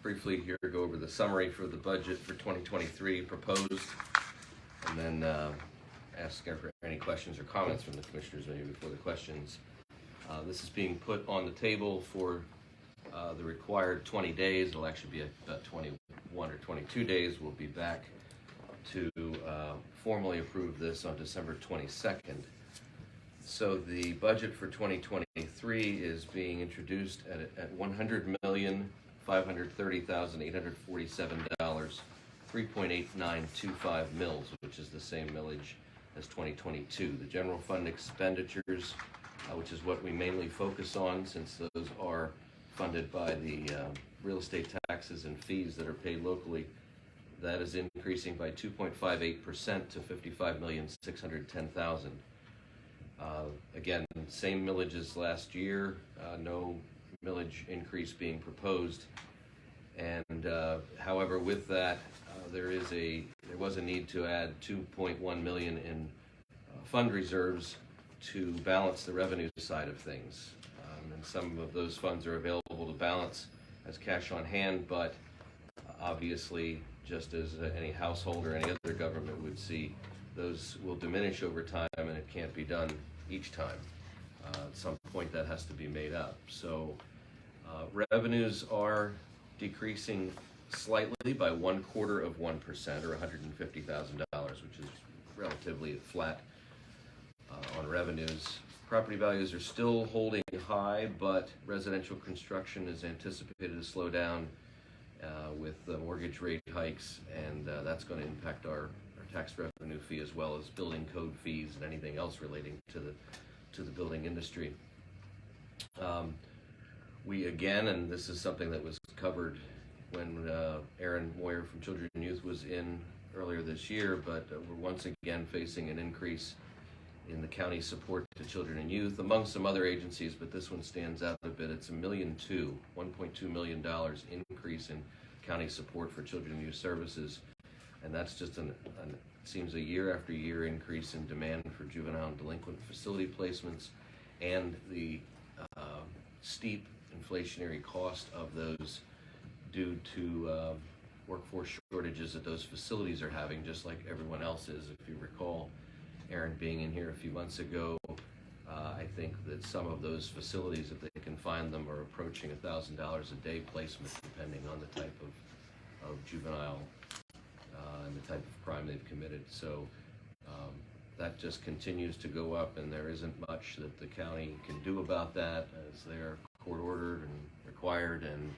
briefly here go over the summary for the budget for 2023 proposed, and then ask for any questions or comments from the commissioners maybe before the questions. This is being put on the table for the required 20 days. It'll actually be about 21 or 22 days. We'll be back to formally approve this on December 22nd. So the budget for 2023 is being introduced at $100,530,847, 3.8925 mills, which is the same millage as 2022. The general fund expenditures, which is what we mainly focus on since those are funded by the real estate taxes and fees that are paid locally, that is increasing by 2.58% to $55,610,000. Again, same millage as last year, no millage increase being proposed. And however, with that, there was a need to add $2.1 million in fund reserves to balance the revenue side of things. And some of those funds are available to balance as cash on hand, but obviously, just as any household or any other government would see, those will diminish over time, and it can't be done each time. At some point that has to be made up. So revenues are decreasing slightly by 0.25%, or $150,000, which is relatively flat on revenues. Property values are still holding high, but residential construction is anticipated to slow down with the mortgage rate hikes, and that's going to impact our tax revenue fee, as well as building code fees and anything else relating to the building industry. We again, and this is something that was covered when Aaron Moyer from Children and Youth was in earlier this year, but we're once again facing an increase in the county support to children and youth, among some other agencies, but this one stands out a bit. It's $1.2 million increase in county support for children and youth services, and that's just seems a year after year increase in demand for juvenile and delinquent facility placements, and the steep inflationary cost of those due to workforce shortages that those facilities are having, just like everyone else is. If you recall Aaron being in here a few months ago, I think that some of those facilities, if they can find them, are approaching $1,000 a day placement, depending on the type of juvenile and the type of crime they've committed. So that just continues to go up, and there isn't much that the county can do about that, as they're court ordered and required, and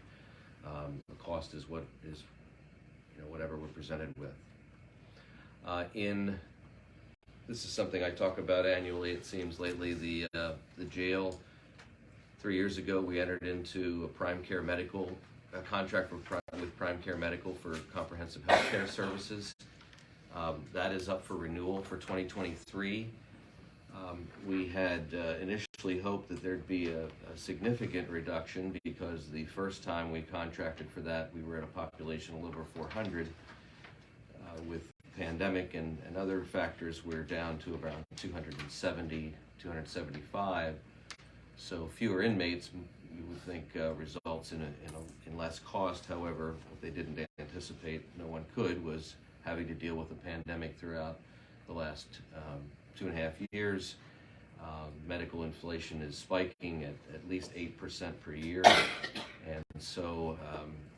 the cost is what is, whatever we're presented with. This is something I talk about annually, it seems lately, the jail. 3 years ago, we entered into a prime care medical contract with Prime Care Medical for comprehensive health care services. That is up for renewal for 2023. We had initially hoped that there'd be a significant reduction, because the first time we contracted for that, we were at a population of over 400. With pandemic and other factors, we're down to around 270, 275. So fewer inmates, you would think, results in less cost. However, what they didn't anticipate, no one could, was having to deal with a pandemic throughout the last 2.5 years. Medical inflation is spiking at least 8% per year, and so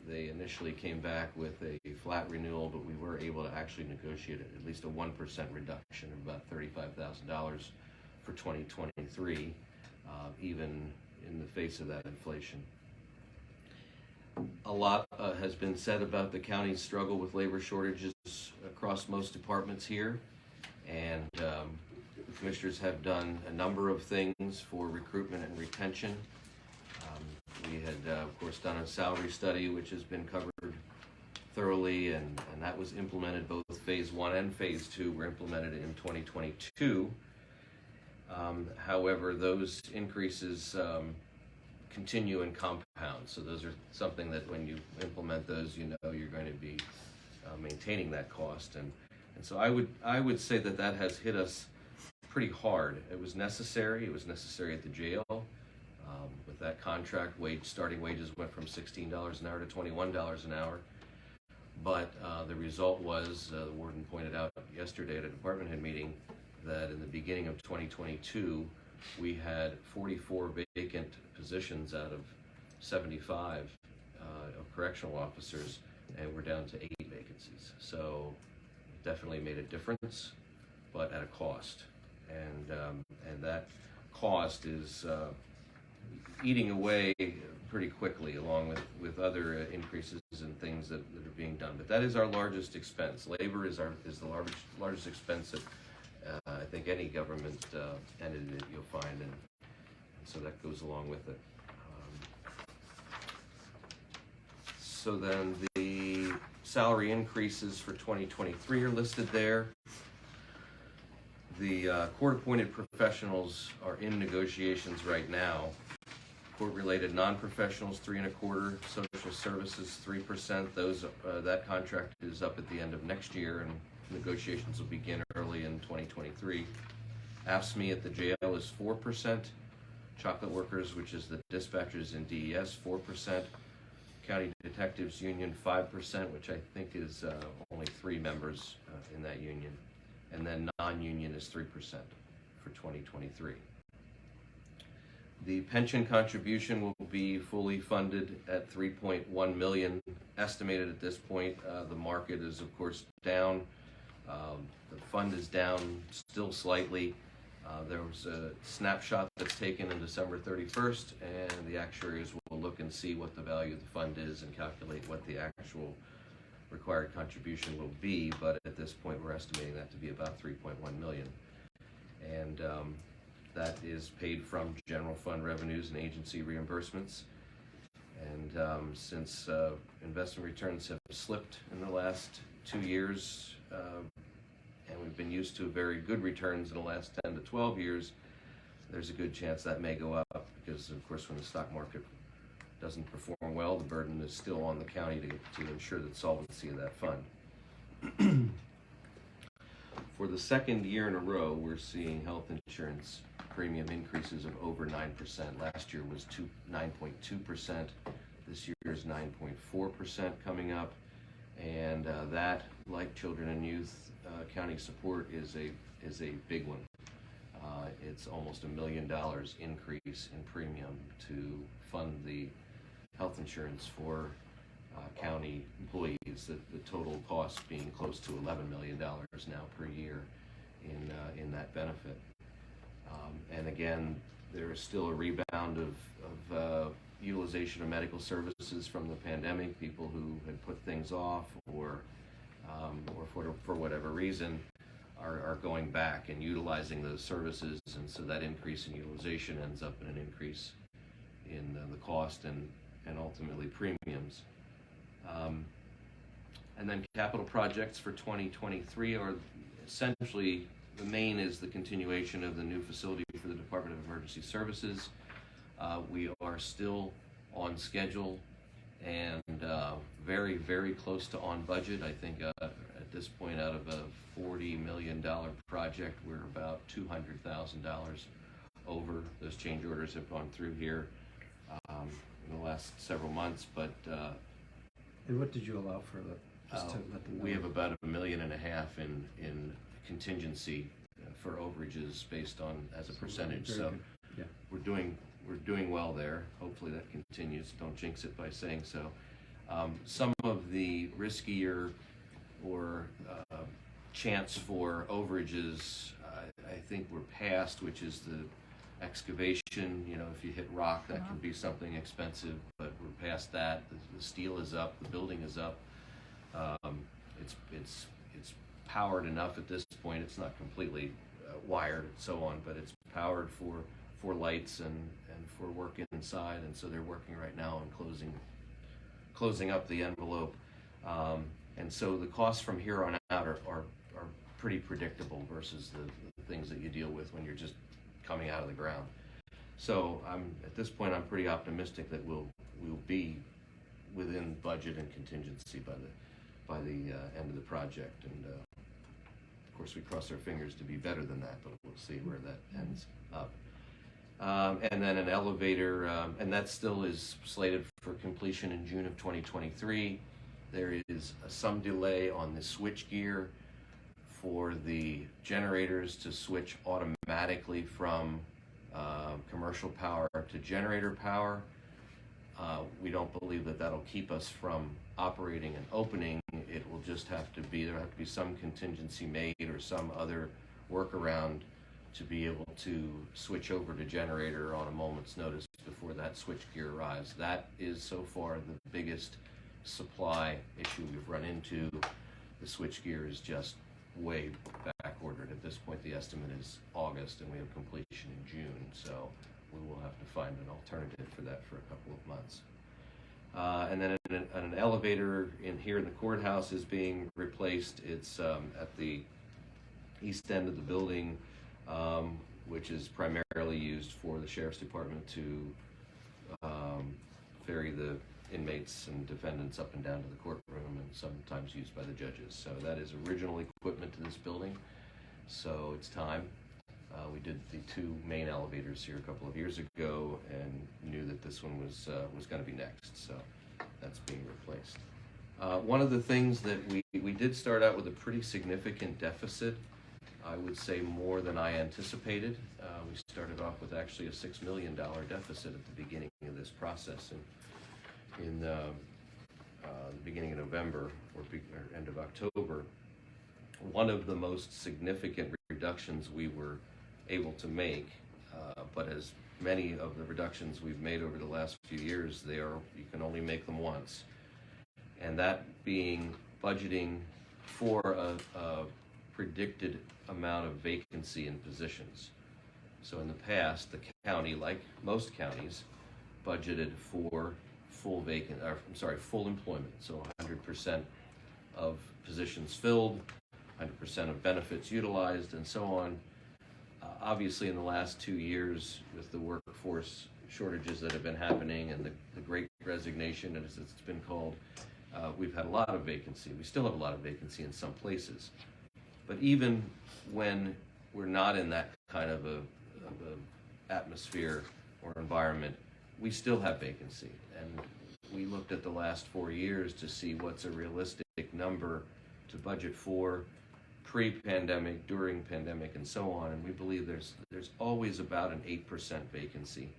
they initially came back with a flat renewal, but we were able to actually negotiate at least a 1% reduction of about $35,000 for 2023, even in the face of that inflation. A lot has been said about the county's struggle with labor shortages across most departments here, and the commissioners have done a number of things for recruitment and retention. We had, of course, done a salary study, which has been covered thoroughly, and that was implemented. Both Phase 1 and Phase 2 were implemented in 2022. However, those increases continue and compound. So those are something that when you implement those, you're going to be maintaining that cost. And so I would say that has hit us pretty hard. It was necessary. It was necessary at the jail with with that contract. Starting wages went from $16 an hour to $21 an hour. But the result was, the warden pointed out yesterday at a department head meeting, that in the beginning of 2022, we had 44 vacant positions out of 75 of correctional officers, and we're down to 8 vacancies. So it definitely made a difference, but at a cost. And that cost is eating away pretty quickly, along with other increases and things that are being done. But that is our largest expense. Labor is the largest expense that I think any government entity that you'll find, and so that goes along with it. So then the salary increases for 2023 are listed there. The court-appointed professionals are in negotiations right now. Court-related non-professionals 3.25%, social services 3%. That contract is up at the end of next year, and negotiations will begin early in 2023. AFSCME at the jail is 4%. Chocolate workers, which is the dispatchers in DES, 4%. County Detectives Union 5%, which I think is only 3 members in that union. And then non-union is 3% for 2023. The pension contribution will be fully funded at $3.1 million, estimated at this point. The market is, of course, down. The fund is down still slightly. There was a snapshot that's taken on December 31st, and the actuaries will look and see what the value of the fund is and calculate what the actual required contribution will be. But at this point, we're estimating that to be about $3.1 million. And that is paid from general fund revenues and agency reimbursements. And since investment returns have slipped in the last 2 years, and we've been used to very good returns in the last 10 to 12 years, there's a good chance that may go up, because of course when the stock market doesn't perform well, the burden is still on the county to ensure the solvency of that fund. For the second year in a row, we're seeing health insurance premium increases of over 9%. Last year was 9.2%. This year is 9.4% coming up. And that, like children and youth, county support is a big one. It's almost $1 million increase in premium to fund the health insurance for county employees. The total cost being close to $11 million now per year in that benefit. And again, there is still a rebound of utilization of medical services from the pandemic. People who had put things off or for whatever reason are going back and utilizing those services, and so that increase in utilization ends up in an increase in the cost and ultimately premiums. And then capital projects for 2023 are essentially, the main is the continuation of the new facility for the Department of Emergency Services. We are still on schedule and very, very close to on budget. I think at this point, out of a $40 million project, we're about $200,000 over. Those change orders have gone through here in the last several months, but and what did you allow for the? Just to let them know. We have about $1.5 million in contingency for overages based on as a percentage. So yeah, we're doing well there. Hopefully that continues. Don't jinx it by saying so. Some of the riskier or chance for overages, I think we're past, which is the excavation. You know, if you hit rock, that can be something expensive, but we're past that. The steel is up, the building is up. It's powered enough at this point. It's not completely wired and so on, but it's powered for lights and for work inside, and so they're working right now on closing up the envelope. And so the costs from here on out are pretty predictable versus the things that you deal with when you're just coming out of the ground. So at this point I'm pretty optimistic that we'll be within budget and contingency by the end of the project, and of course we cross our fingers to be better than that, but we'll see where that ends up. And then an elevator, and that still is slated for completion in June of 2023. There is some delay on the switch gear for the generators to switch automatically from commercial power to generator power. We don't believe that that'll keep us from operating and opening. It will just have to be, there'll have to be some contingency made or some other workaround to be able to switch over to generator on a moment's notice before that switch gear arrives. That is so far the biggest supply issue we've run into. The switch gear is just way back ordered. At this point, the estimate is August, and we have completion in June, so we will have to find an alternative for that for a couple of months. And then an elevator in here in the courthouse is being replaced. It's at the east end of the building, which is primarily used for the sheriff's department to ferry the inmates and defendants up and down to the courtroom, and sometimes used by the judges. So that is original equipment to this building, so it's time. We did the two main elevators here a couple of years ago and knew that this one was going to be next, so that's being replaced. One of the things that we did start out with a pretty significant deficit. I would say more than I anticipated. We started off with actually a $6 million deficit at the beginning of this process, and in the beginning of November or end of October. One of the most significant reductions we were able to make, but as many of the reductions we've made over the last few years, you can only make them once, and that being budgeting for a predicted amount of vacancy in positions. So in the past, the county, like most counties, budgeted for full employment, so 100% of positions filled, 100% of benefits utilized, and so on. Obviously, in the last 2 years, with the workforce shortages that have been happening and the great resignation, as it's been called, we've had a lot of vacancy. We still have a lot of vacancy in some places. But even when we're not in that kind of a atmosphere or environment, we still have vacancy. And we looked at the last 4 years to see what's a realistic number to budget for pre-pandemic, during pandemic, and so on. And we believe there's always about an 8% vacancy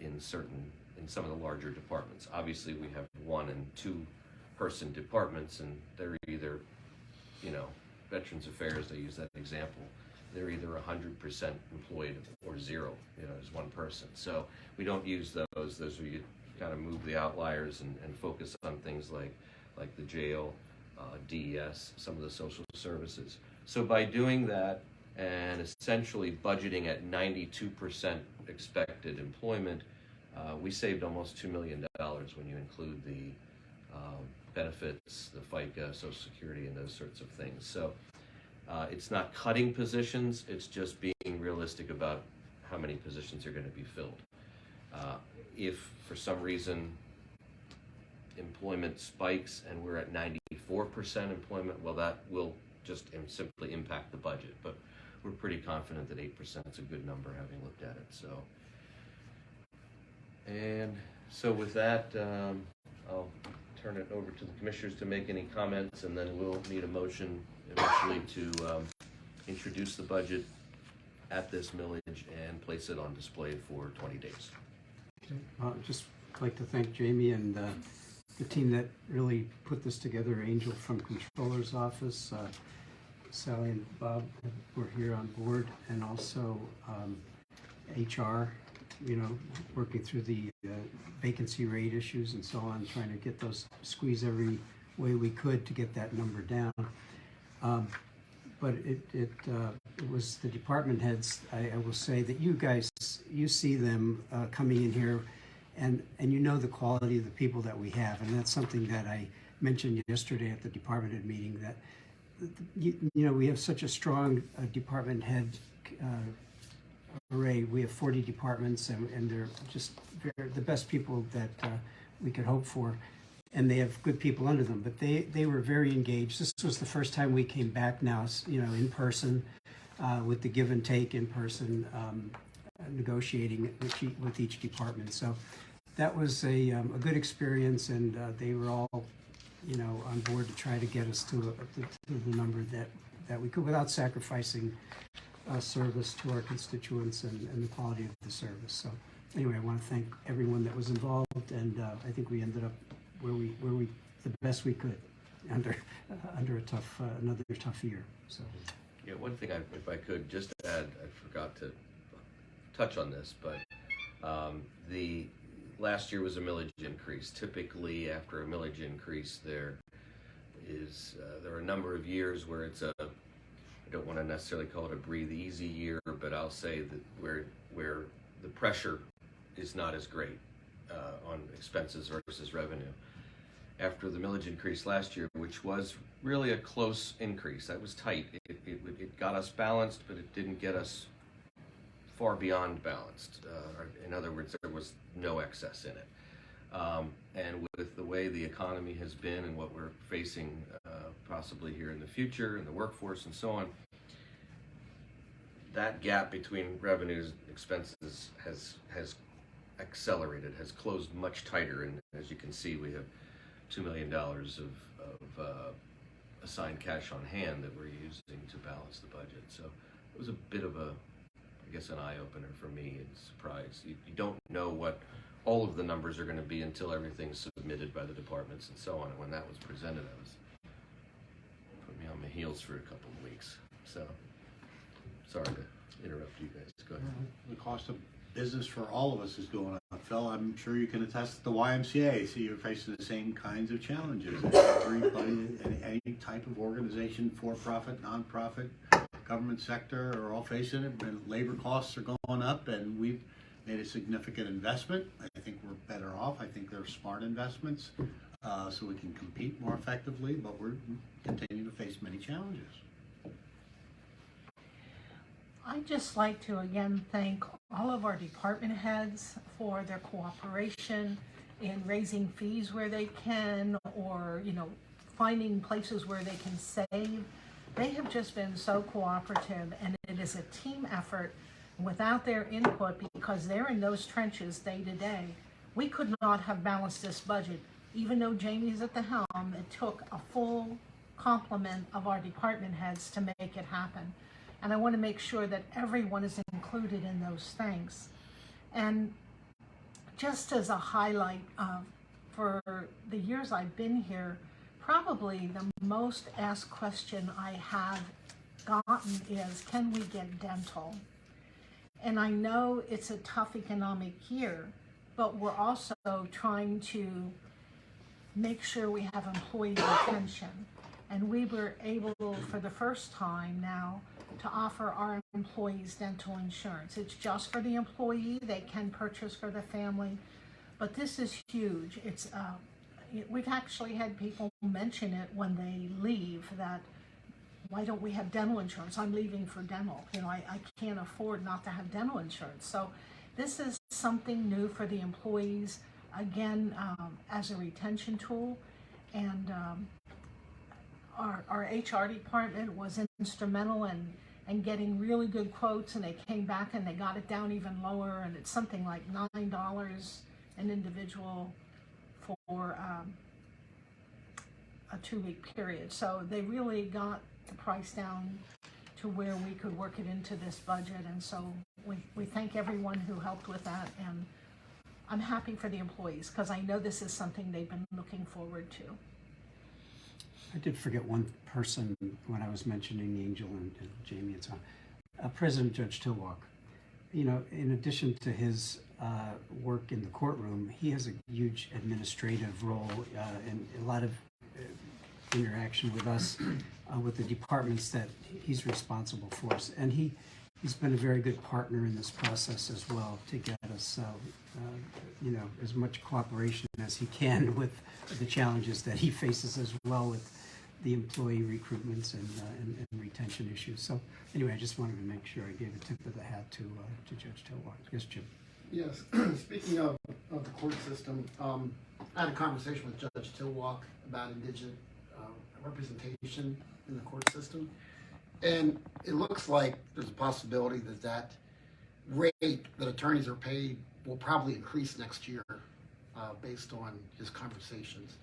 in some of the larger departments. Obviously, we have 1 and 2 person departments, and they're either, Veterans Affairs, they use that example. They're either 100% employed or zero, as one person. So we don't use those. Those are, you kind of move the outliers and focus on things like the jail, DES, some of the social services. So by doing that and essentially budgeting at 92% expected employment, we saved almost $2 million when you include the benefits, the FICA, Social Security, and those sorts of things. So it's not cutting positions, it's just being realistic about how many positions are going to be filled. If for some reason employment spikes and we're at 94% employment, well, that will just simply impact the budget. But we're pretty confident that 8% is a good number, having looked at it. So with that, I'll turn it over to the commissioners to make any comments, and then we'll need a motion eventually to introduce the budget at this millage and place it on display for 20 days. Okay. Just like to thank Jamie and the team that really put this together. Angel from Controller's Office, Sally and Bob were here on board, and also HR, working through the vacancy rate issues and so on, trying to get those, squeeze every way we could to get that number down. But it was the department heads. I will say that you see them coming in here, and the quality of the people that we have, and that's something that I mentioned yesterday at the department head meeting, that we have such a strong department head array. We have 40 departments, and they're just the best people that we could hope for, and they have good people under them. But they were very engaged. This was the first time we came back now, in person, with the give and take in person. negotiating with each department. So that was a good experience, and they were all, on board to try to get us to the number that we could without sacrificing service to our constituents and the quality of the service. So anyway, I want to thank everyone that was involved, and I think we ended up where we the best we could under another tough year. So Yeah, one thing, if I could just add, I forgot to touch on this, but the last year was a millage increase. Typically, after a millage increase, there are a number of years where it's I don't want to necessarily call it a breathe easy year, but I'll say that where the pressure is not as great on expenses versus revenue. After the millage increase last year, which was really a close increase, that was tight. It got us balanced, but it didn't get us far beyond balanced. In other words, there was no excess in it. And with the way the economy has been and what we're facing possibly here in the future and the workforce and so on, that gap between revenues and expenses has accelerated, has closed much tighter. And as you can see, we have $2 million of assigned cash on hand that we're using to balance the budget. So it was a bit of an eye-opener for me and surprise. You don't know what all of the numbers are going to be until everything's submitted by the departments and so on. And when that was presented, it put me on my heels for a couple of weeks. So sorry to interrupt you guys. Go ahead. The cost of business for all of us is going up. Phil, I'm sure you can attest to the YMCA. So you're facing the same kinds of challenges. Everybody, any type of organization, for-profit, non-profit, government sector, are all facing it. And labor costs are going up, and we've made a significant investment. I think we're better off. I think they're smart investments, so we can compete more effectively, but we're continuing to face many challenges. I'd just like to again thank all of our department heads for their cooperation in raising fees where they can, or finding places where they can save. They have just been so cooperative, and it is a team effort. Without their input, because they're in those trenches day to day, we could not have balanced this budget. Even though Jamie's at the helm, it took a full complement of our department heads to make it happen. And I want to make sure that everyone is included in those things. And just as a highlight, for the years I've been here, probably the most asked question I have gotten is, can we get dental? And I know it's a tough economic year, but we're also trying to make sure we have employee retention. And we were able, for the first time now, to offer our employees dental insurance. It's just for the employee. They can purchase for the family, but this is huge. We've actually had people mention it when they leave, that why don't we have dental insurance? I'm leaving for dental. I can't afford not to have dental insurance. So this is something new for the employees, again, as a retention tool. And our HR department was instrumental in getting really good quotes, and they came back and they got it down even lower, and it's something like $9 an individual for a 2-week period. So they really got the price down to where we could work it into this budget, and so we thank everyone who helped with that, and I'm happy for the employees because I know this is something they've been looking forward to. I did forget one person when I was mentioning Angel and Jamie and so on. President Judge Tylwalk. In addition to his work in the courtroom, he has a huge administrative role and a lot of interaction with us, with the departments that he's responsible for. And he's been a very good partner in this process as well to get us, as much cooperation as he can with the challenges that he faces as well with the employee recruitments and retention issues. So anyway, I just wanted to make sure I gave a tip of the hat to Judge Tylwalk. Yes, Jim. Yes. Speaking of the court system, I had a conversation with Judge Tylwalk about indigent representation in the court system, and it looks like there's a possibility that rate that attorneys are paid will probably increase next year, based on his conversations.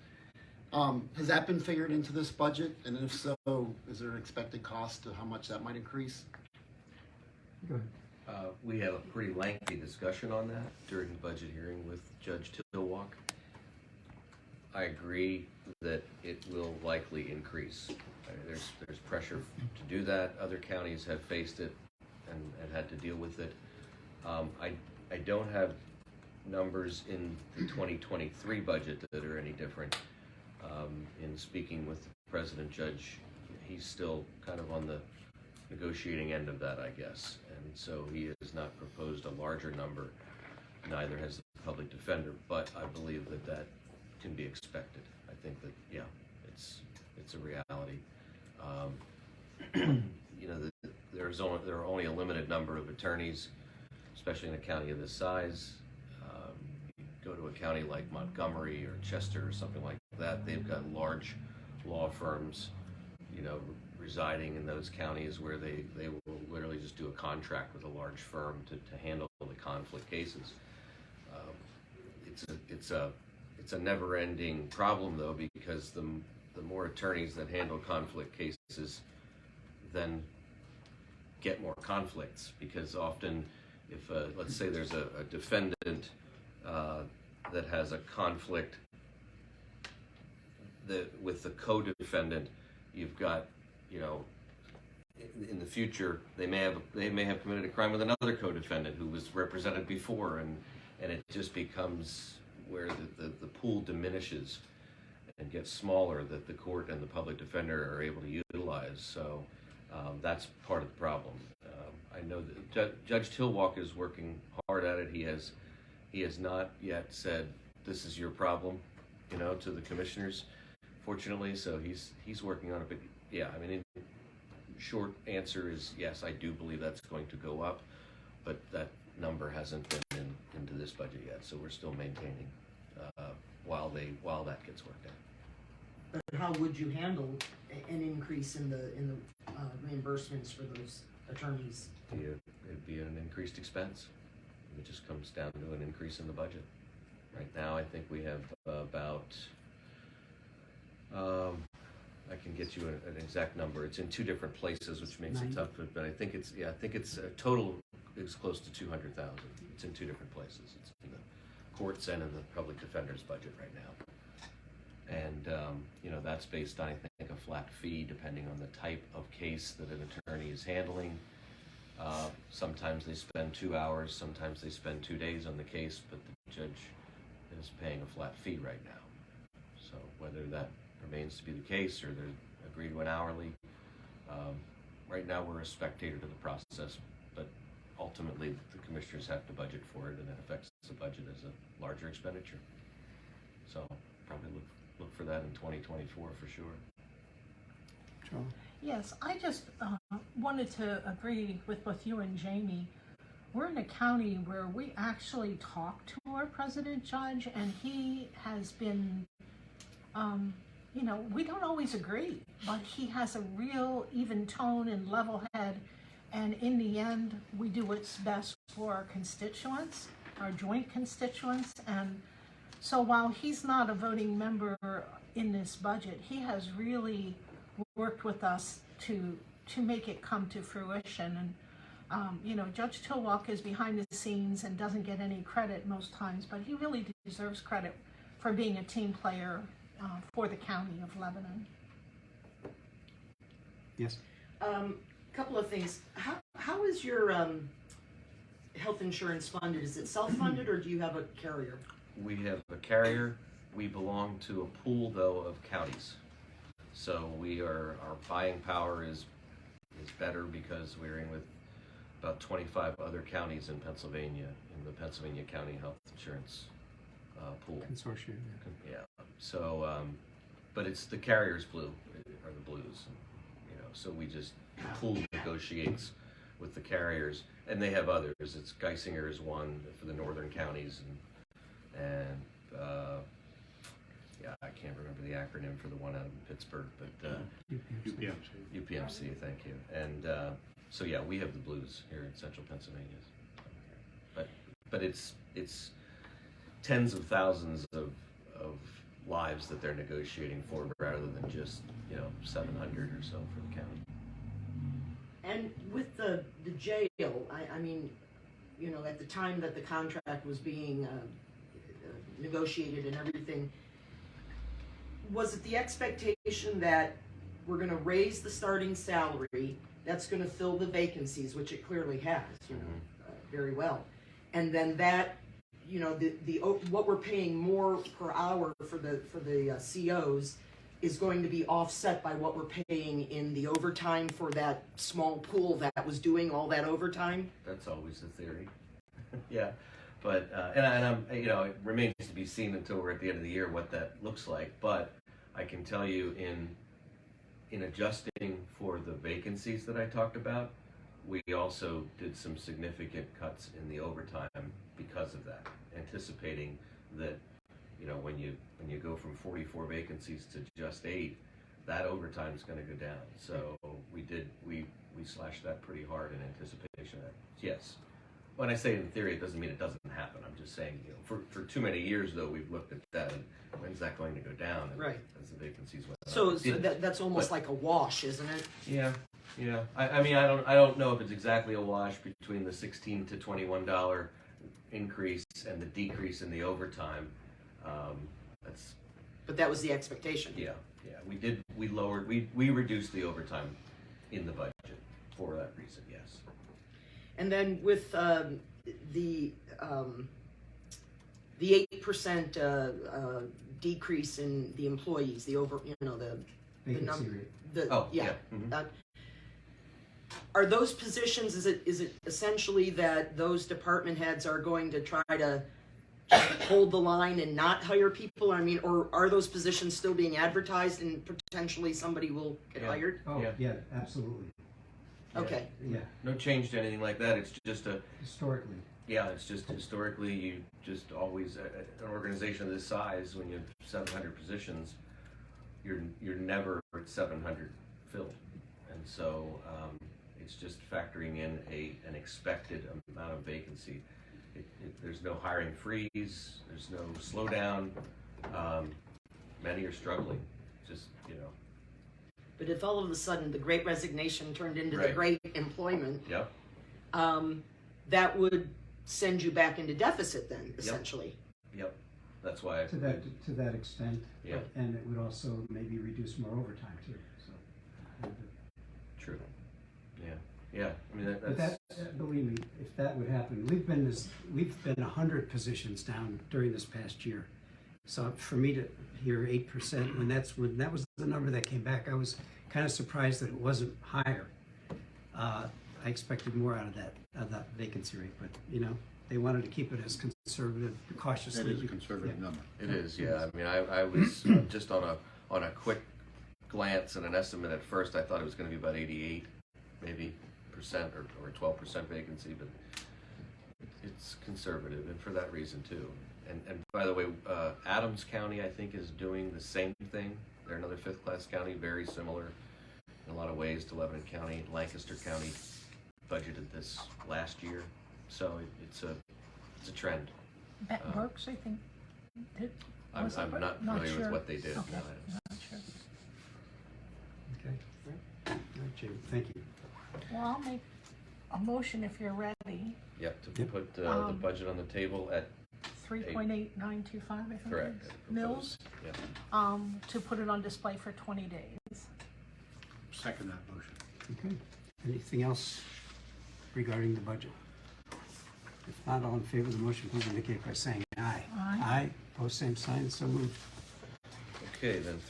Has that been figured into this budget? And if so, is there an expected cost to how much that might increase? Go ahead. We had a pretty lengthy discussion on that during the budget hearing with Judge Tylwalk. I agree that it will likely increase. There's pressure to do that. Other counties have faced it and had to deal with it. I don't have numbers in the 2023 budget that are any different. In speaking with the President Judge, he's still kind of on the negotiating end of that, I guess. And so he has not proposed a larger number, neither has the public defender, but I believe that that can be expected. I think that, yeah, it's a reality. You know, there are only a limited number of attorneys, especially in a county of this size. You go to a county like Montgomery or Chester or something like that, they've got large law firms, you know, residing in those counties where they will literally just do a contract with a large firm to handle the conflict cases. It's a never-ending problem, though, because the more attorneys that handle conflict cases then get more conflicts, because often if let's say there's a defendant that has a conflict with the co-defendant, you've got, you know, in the future they may have committed a crime with another co-defendant who was represented before, and it just becomes where the pool diminishes and gets smaller that the court and the public defender are able to utilize. So that's part of the problem. I know that Judge Tylwalk is working hard at it. He has not yet said this is your problem, you know, to the commissioners, fortunately. So he's working on it. But yeah, I mean, short answer is yes, I do believe that's going to go up, but that number hasn't been into this budget yet. So we're still maintaining while that gets worked out. But how would you handle an increase in the reimbursements for those attorneys? It'd be an increased expense. It just comes down to an increase in the budget. Right now, I think we have about, I can get you an exact number. It's in two different places, which makes it tough, but I think it's total is close to 200,000. It's in two different places. It's in the courts and in the public defender's budget right now. And, you know, that's based on, I think, a flat fee depending on the type of case that an attorney is handling. Sometimes they spend 2 hours, sometimes they spend 2 days on the case, but the judge is paying a flat fee right now. So whether that remains to be the case or they're agreed to an hourly, right now we're a spectator to the process, but ultimately the commissioners have to budget for it, and it affects the budget as a larger expenditure. So probably look for that in 2024 for sure. Charlie? Yes, I just wanted to agree with both you and Jamie. We're in a county where we actually talk to our president judge, and he has been, you know, we don't always agree, but he has a real even tone and level head. And in the end, we do what's best for our constituents, our joint constituents. And so while he's not a voting member in this budget, he has really worked with us to make it come to fruition. And you know, Judge Tylwalk is behind the scenes and doesn't get any credit most times, but he really deserves credit for being a team player for the county of Lebanon. Yes? Couple of things. How is your health insurance funded? Is it self-funded or do you have a carrier? We have a carrier. We belong to a pool, though, of counties. So our buying power is better because we're in with about 25 other counties in Pennsylvania, in the Pennsylvania County Health Insurance pool. Consortium, yeah. Yeah. So, but it's the carriers are the blues, you know. So we just the pool negotiates with the carriers, and they have others. It's Geisinger is one for the northern counties, and yeah, I can't remember the acronym for the one out of Pittsburgh, but UPMC. UPMC, thank you. And so yeah, we have the blues here in central Pennsylvania. but it's tens of thousands of lives that they're negotiating for rather than just, 700 or so for the county. And with the jail, I mean, at the time that the contract was being negotiated and everything, was it the expectation that we're gonna raise the starting salary, that's gonna fill the vacancies, which it clearly has, very well. And then that, what we're paying more per hour for the COs is going to be offset by what we're paying in the overtime for that small pool that was doing all that overtime? That's always the theory. Yeah, but I'm it remains to be seen until we're at the end of the year what that looks like. But I can tell you in adjusting for the vacancies that I talked about, we also did some significant cuts in the overtime because of that, anticipating that when you go from 44 vacancies to just 8, that overtime is going to go down. So we slashed that pretty hard in anticipation of that. Yes. When I say in theory, it doesn't mean it doesn't happen. I'm just saying, for too many years though, we've looked at that and when's that going to go down? And Right. As the vacancies went up. So It didn't. that's almost like a wash, isn't it? Yeah. I mean, I don't know if it's exactly a wash between the $16 to $21 increase and the decrease in the overtime. That's But that was the expectation. yeah. We reduced the overtime in the budget for that reason. Yes. And then with the 8% decrease in the employees, the Vacancy rate. Mhm. Are those positions? Is it essentially that those department heads are going to try to hold the line and not hire people? I mean, or are those positions still being advertised and potentially somebody will get hired? Oh, Yeah. yeah, absolutely. Okay. Yeah, No change to anything like that. It's just historically. it's just historically you just always an organization of this size, when you have 700 positions, you're never at 700 filled, and so it's just factoring in an expected amount of vacancy. There's no hiring freeze. There's no slowdown. Many are struggling. Just But if all of a sudden the Great Resignation turned into the Right. Great Employment, Yep. that would send you back into deficit then, essentially. Yep. That's why. To that extent. Yeah. And it would also maybe reduce more overtime too, so. True. Yeah. I mean But that's. believe me, if that would happen, we've been 100 positions down during this past year. So for me to hear 8%, when that was the number that came back, I was kind of surprised that it wasn't higher. I expected more out of that vacancy rate, but they wanted to keep it as conservative, cautiously. That is a conservative number. It is, yeah. I mean, I was just on a quick glance and an estimate at first. I thought it was going to be about 88, maybe percent or 12% vacancy, but it's conservative, and for that reason too. And by the way, Adams County, I think, is doing the same thing. They're another 5th class county, very similar in a lot of ways to Lebanon County. Lancaster County budgeted this last year, so it's a trend. Berks, I think, did. I'm was it not familiar with sure. what they did. Okay, No, not sure. Okay. All right, Jamie, thank you. Well, I'll make a motion if you're ready. Yep, to Yep. put the budget on the table at 3.8925, I think. correct. it is. proposed. Mills, Yep. to put it on display for 20 days. Second that motion. Okay. Anything else regarding the budget? If not, all in favor of the motion, please indicate by saying aye. Aye. Aye, pose same sign, so moved. Okay, then